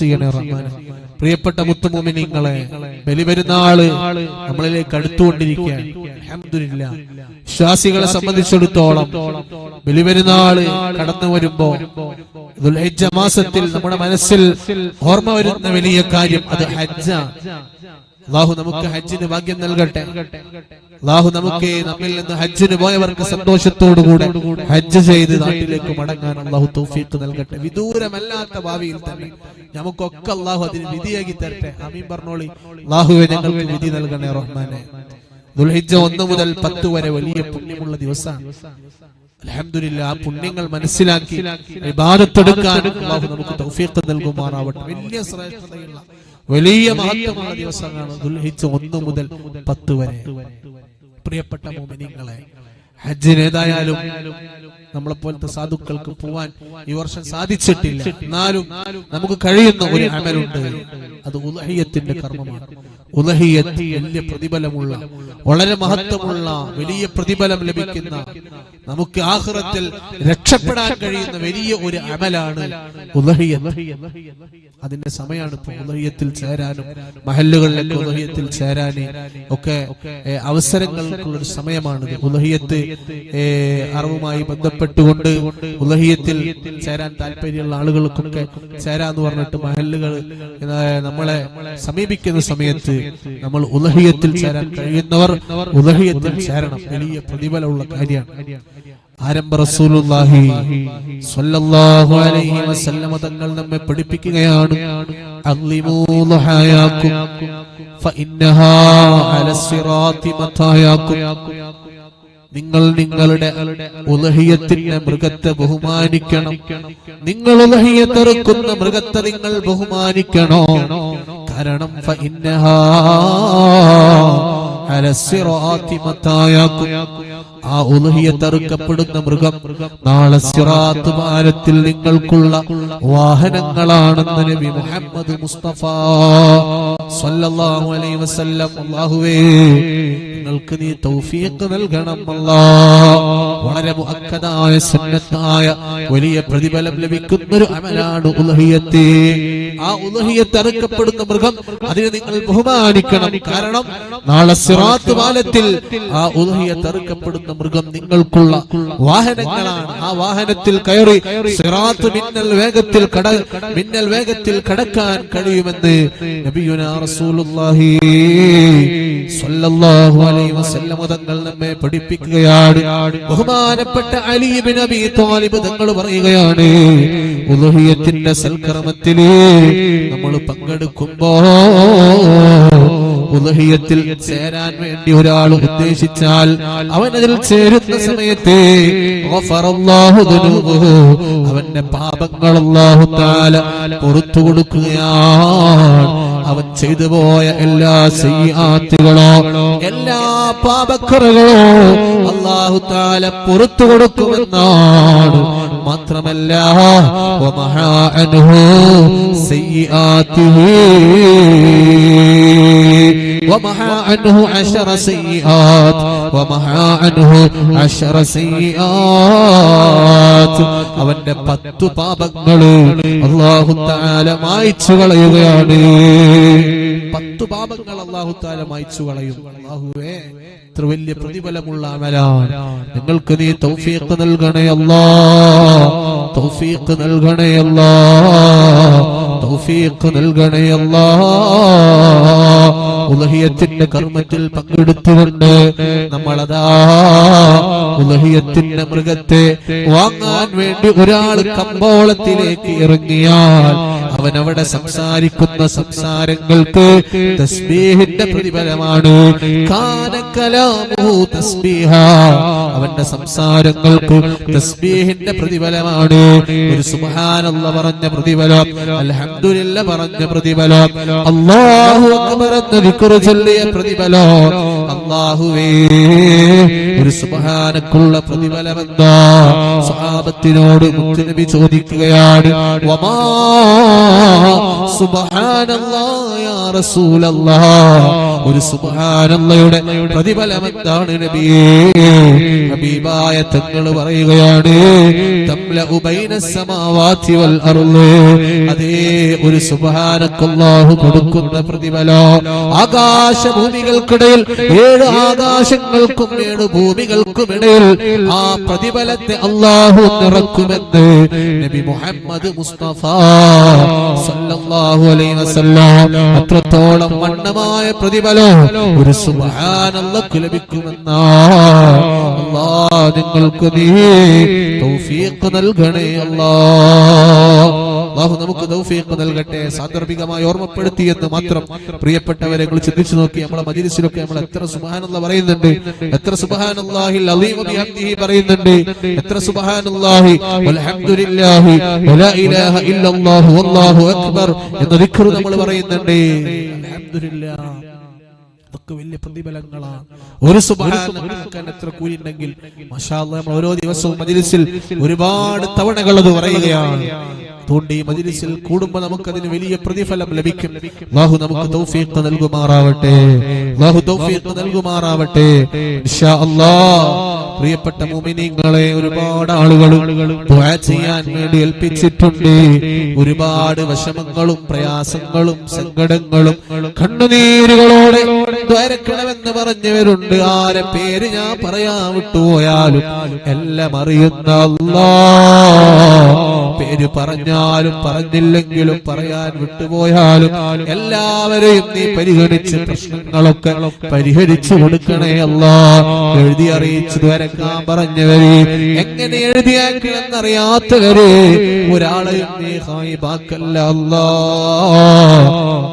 ചെയ്യണേ റഹ്മാനെ. പ്രിയപ്പെട്ട മുത്തുമോമിനീങ്ങളെ, ബലിപെരുന്നാള് നമ്മളിലേക്ക് അടുത്തുകൊണ്ടിരിക്കുകയാണ്. അൽഹംദുലില്ലാഹ്, വിശ്വാസികളെ സംബന്ധിച്ചിടത്തോളം ബലിപെരുന്നാള് കടന്നു വരുമ്പോ ദുൽഹിജ്ജ മാസത്തിൽ നമ്മുടെ മനസ്സിൽ ഓർമ്മ വരുന്ന വലിയ കാര്യം അത് ഹജ്ജാണ്. അല്ലാഹു നമുക്ക് ഹജ്ജിന് ഭാഗ്യം നൽകട്ടെ. അല്ലാഹു നമുക്ക് നമ്മിൽ നിന്ന് ഹജ്ജിന് പോയവർക്ക് സന്തോഷത്തോടുകൂടെ ഹജ്ജ് ചെയ്ത് നാട്ടിലേക്ക് മടങ്ങാൻ അല്ലാഹു തൗഫീഖ് നൽകട്ടെ. വിദൂരമല്ലാത്ത ഭാവിയിൽ തന്നെ നമുക്കൊക്കെ അല്ലാഹു അതിന് വിധിയാക്കി തരട്ടെ. ആമീൻ പറഞ്ഞോളി. അല്ലാഹുവേ, ഞങ്ങൾക്ക് വിധി നൽകണേ റഹ്മാനെ. ദുൽഹിജ്ജ 1 മുതൽ 10 വരെ വലിയ പുണ്യമുള്ള ദിവസമാണ്. അൽഹംദുലില്ലാഹ്, ആ പുണ്യങ്ങൾ മനസ്സിലാക്കി ഇബാദത്തെടുക്കാൻ അല്ലാഹു നമുക്ക് തൗഫീഖ് നൽകുമാറാവട്ടെ. വലിയ ശ്രേഷ്ഠതയുള്ള വലിയ മഹത്വമുള്ള ദിവസമാണ് ദുൽഹിജ്ജ 1 മുതൽ 10 വരെ. പ്രിയപ്പെട്ട മുഅ്മിനീങ്ങളെ, ഹജ്ജിന് ഏതായാലും നമ്മളെ പോലത്തെ സാധുക്കൾക്ക് പോവാൻ ഈ വർഷം സാധിച്ചിട്ടില്ല. എന്നാലും നമുക്ക് കഴിയുന്ന ഒരു അമലുണ്ട്, അത് ഉളഹിയ്യത്തിന്റെ കർമ്മമാണ്. ഉളഹിയ്യത്ത് വലിയ പ്രതിഫലമുള്ള, വളരെ മഹത്വമുള്ള, വലിയ പ്രതിഫലം ലഭിക്കുന്ന, നമുക്ക് ആഖിറത്തിൽ രക്ഷപ്പെടാൻ കഴിയുന്ന വലിയ ഒരു അമലാണ് ഉളഹിയ്യത്ത്. അതിന്റെ സമയമാണ് ഇപ്പോൾ. ഉളഹിയ്യത്തിൽ ചേരാനും മഹല്ലുകളിലേക്ക് ഉളഹിയ്യത്തിൽ ചേരാനും ഒക്കെ അവസരങ്ങൾക്കുള്ളൊരു സമയമാണിത്. ഉളഹിയ്യത്ത് അറിവുമായി ബന്ധപ്പെട്ടുകൊണ്ട് ഉളഹിയ്യത്തിൽ ചേരാൻ താല്പര്യമുള്ള ആളുകൾക്കൊക്കെ ചേരാന്ന് പറഞ്ഞിട്ട് മഹല്ലുകൾ നമ്മളെ സമീപിക്കുന്ന സമയത്ത് നമ്മൾ ഉളഹിയ്യത്തിൽ ചേരാൻ കഴിയുന്നവർ ഉളഹിയ്യത്തിൽ ചേരണം. വലിയ പ്രതിഫലമുള്ള കാര്യമാണ്. ആരംഭ റസൂലുള്ളാഹി സ്വല്ലല്ലാഹു അലൈഹി വസല്ലം തങ്ങൾ നമ്മെ പഠിപ്പിക്കുകയാണ്, അള്ളിമൂ ളുഹായാകും ഫഇന്നഹാ അലസ്സിറാത്തി മതായാകും. നിങ്ങൾ നിങ്ങളുടെ ഉളഹിയ്യത്തിന്റെ മൃഗത്തെ ബഹുമാനിക്കണം. നിങ്ങൾ ഉളഹിയ്യത്ത് അറുക്കുന്ന മൃഗത്തെ നിങ്ങൾ ബഹുമാനിക്കണോ? കാരണം ഫഇന്നഹാ അലസ്സിറാത്തി മതായാകും. ആ ഉളഹിയ്യത്ത് അറുക്കപ്പെടുന്ന മൃഗം നാളെ സിറാത്ത് പാലത്തിൽ നിങ്ങൾക്കുള്ള വാഹനങ്ങളാണെന്ന് നബി മുഹമ്മദ് മുസ്തഫ സ്വല്ലല്ലാഹു അലൈഹി വസല്ലം. അല്ലാഹുവേ, നിങ്ങൾക്ക് നീ തൗഫീഖ് നൽകണം അല്ലാഹ്. വളരെ മുഅക്കദായ സുന്നത്തായ വലിയ പ്രതിഫലം ലഭിക്കുന്ന ഒരു അമലാണ് ഉളഹിയ്യത്ത്. ആ ഉളഹിയ്യത്ത് അറുക്കപ്പെടുന്ന മൃഗം അതിനെ നിങ്ങൾ ബഹുമാനിക്കണം. കാരണം നാളെ സിറാത്ത് പാലത്തിൽ ആ ഉളഹിയ്യത്ത് അറുക്കപ്പെടുന്ന മൃഗം നിങ്ങൾക്കുള്ള വാഹനങ്ങളാണ്. ആ വാഹനത്തിൽ കയറി സിറാത്ത് മിന്നൽ വേഗത്തിൽ കടക്കാൻ കഴിയുമെന്ന് നബിയുനാ റസൂലുള്ളാഹി സ്വല്ലല്ലാഹു അലൈഹി വസല്ലം തങ്ങൾ നമ്മെ പഠിപ്പിക്കുകയാണ്. ബഹുമാനപ്പെട്ട അലി ഇബ്നു അബീ ത്വാലിബ് തങ്ങൾ പറയുകയാണ്, ഉളഹിയ്യത്തിന്റെ സൽക്കർമ്മത്തില് നമ്മൾ പങ്കെടുക്കുമ്പോ ഉളഹിയ്യത്തിൽ ചേരാൻ വേണ്ടി ഒരാൾ ഉദ്ദേശിച്ചാൽ അവൻ അതിൽ ചേരുന്ന സമയത്ത് അവന്റെ പാപങ്ങൾ അല്ലാഹു തആല പുറത്തു കൊടുക്കുകയാണ്. അവൻ ചെയ്തു പോയ എല്ലാ സയ്യിആത്തുകളോ എല്ലാ പാപക്കറകളോ അല്ലാഹു തആല പുറത്തു കൊടുക്കുമെന്നാണ്. മാത്രമല്ല വമഹാ അൻഹു സയ്യിആതിഹി ومحى عنه 10 سيئات ومحى عنه 10 سيئات. അവന്റെ 10 പാപങ്ങള് അല്ലാഹു തആല മായ്ച്ചു കളയുകയാണ്. 10 പാപങ്ങൾ അല്ലാഹു തആല മായ്ച്ചു കളയും. അല്ലാഹുവേ, ഇത്ര വലിയ പ്രതിഫലമുള്ള അമലാണ്. നിങ്ങൾക്ക് നീ തൗഫീഖ് നൽകണേ അല്ലാഹ്. തൗഫീഖ് നൽകണേ അല്ലാഹ്. തൗഫീഖ് നൽകണേ അല്ലാഹ്. ഉളഹിയ്യത്തിന്റെ കർമ്മത്തിൽ പങ്കെടുത്തുകൊണ്ട് നമ്മളതാ ഉളഹിയ്യത്തിന്റെ മൃഗത്തെ വാങ്ങാൻ വേണ്ടി ഒരാൾ കമ്പോളത്തിലേക്ക് ഇറങ്ങിയാൽ അവൻ അവിടെ സംസാരിക്കുന്ന സംസാരങ്ങൾക്ക് തസ്ബീഹിന്റെ പ്രതിഫലമാണ്. കാന കലാമുഹു തസ്ബീഹാ. അവന്റെ സംസാരങ്ങൾക്ക് തസ്ബീഹിന്റെ പ്രതിഫലമാണ്. ഒരു സുബ്ഹാനല്ലാഹ് പറഞ്ഞ പ്രതിഫലം, അൽഹംദുലില്ലാഹ് പറഞ്ഞ പ്രതിഫലം, അല്ലാഹു അക്ബർ എന്ന ദിക്ർ ചൊല്ലിയ പ്രതിഫലം. അല്ലാഹുവേ, ഒരു സുബ്ഹാനക്കുള്ള പ്രതിഫലം എന്താ? സ്വഹാബത്തിനോട് മുത്തുനബി ചോദിക്കുകയാണ്, വമാ സുബ്ഹാനല്ലാഹ് യാ റസൂലല്ലാഹ്. ഒരു സുബ്ഹാനല്ലാഹയുടെ പ്രതിഫലം എന്താണ് നബിയേ? ഹബീബായ തങ്ങൾ പറയുകയാണ്, തംലഉ ബൈനസ് സമാവാതി വൽ അർള്. അതേ ഒരു സുബ്ഹാനക്കല്ലാഹു കൊടുക്കുന്ന പ്രതിഫലം ആകാശഭൂമികൾക്കിടയിൽ 7 ആകാശങ്ങൾക്കും 7 ഭൂമികൾക്കുമിടയിൽ ആ പ്രതിഫലത്തെ അല്ലാഹു നിറക്കുമെന്ന് നബി മുഹമ്മദ് മുസ്തഫ സല്ലല്ലാഹു അലൈഹി വസല്ലം. അത്രത്തോളം വണ്ണമായ പ്രതിഫലം ഒരു സുബ്ഹാനല്ലാഹ് ലഭിക്കുമെന്നാ. അല്ലാഹ് നിങ്ങൾക്ക് നീ തൗഫീഖ് നൽകണേ അല്ലാഹ്. അല്ലാഹു നമുക്ക് തൗഫീഖ് നൽകട്ടെ. സാന്ദർഭികമായി ഓർമ്മപ്പെടുത്തിയെന്ന് മാത്രം. പ്രിയപ്പെട്ടവരെ, നിങ്ങൾ ചിന്തിച്ചു നോക്കി, നമ്മളെ മജ്‌ലിസിലൊക്കെ നമ്മൾ എത്ര സുബ്ഹാനല്ലാഹ് പറയുന്നുണ്ട്, എത്ര സുബ്ഹാനല്ലാഹിൽ അലീം ബിഹംദിഹി പറയുന്നുണ്ട്, എത്ര സുബ്ഹാനല്ലാഹി വൽഹംദുലില്ലാഹി വലാ ഇലാഹ ഇല്ലല്ലാഹു വല്ലാഹു അക്ബർ എന്ന ദിക്ർ നമ്മൾ പറയുന്നുണ്ട്. അൽഹംദുലില്ലാഹ്, അതൊക്കെ വലിയ പ്രതിഫലങ്ങളാണ്. ഒരു സുബ്ഹാനല്ലാഹ് എത്ര കൂലി ഉണ്ടെങ്കിൽ മാഷാ അല്ലാഹ് നമ്മൾ ഓരോ ദിവസവും മജ്‌ലിസിൽ ഒരുപാട് തവണകൾ അത് പറയുകയാണ്. അതുകൊണ്ട് ഈ മജ്‌ലിസിൽ കൂടുമ്പോൾ നമുക്കതിന് വലിയ പ്രതിഫലം ലഭിക്കും. അല്ലാഹു നമുക്ക് തൗഫീഖ് നൽകുമാറാവട്ടെ. അല്ലാഹു തൗഫീഖ് നൽകുമാറാവട്ടെ ഇൻഷാ അല്ലാഹ്. പ്രിയപ്പെട്ട മുഅ്മിനീങ്ങളെ, ഒരുപാട് ആളുകൾ ദുആ ചെയ്യാൻ വേണ്ടി ഏൽപ്പിച്ചിട്ടുണ്ട്. ഒരുപാട് വിഷമങ്ങളും പ്രയാസങ്ങളും സങ്കടങ്ങളും കണ്ണുനീരുകളോടെ ദ്വാരക്കണമെന്ന് പറഞ്ഞവരുണ്ട്. ആരെ പേര് ഞാൻ പറയാൻ വിട്ടുപോയാലും എല്ലാം അറിയുന്ന അല്ലാഹ്, പേര് പറഞ്ഞാലും പറഞ്ഞില്ലെങ്കിലും പറയാൻ വിട്ടുപോയാലും എല്ലാവരെയും നീ പരിഗണിച്ച് പ്രശ്നങ്ങളൊക്കെ പരിഹരിച്ചു കൊടുക്കണേ അല്ലാഹ്. എഴുതി അറിയിച്ചു ദ്വാരക്കാൻ പറഞ്ഞവരെ, എങ്ങനെ എഴുതിയാക്കണമെന്നറിയാത്തവരെ ഒരാളെയും നീ ഹായിബാക്കല്ല അല്ലാഹ്.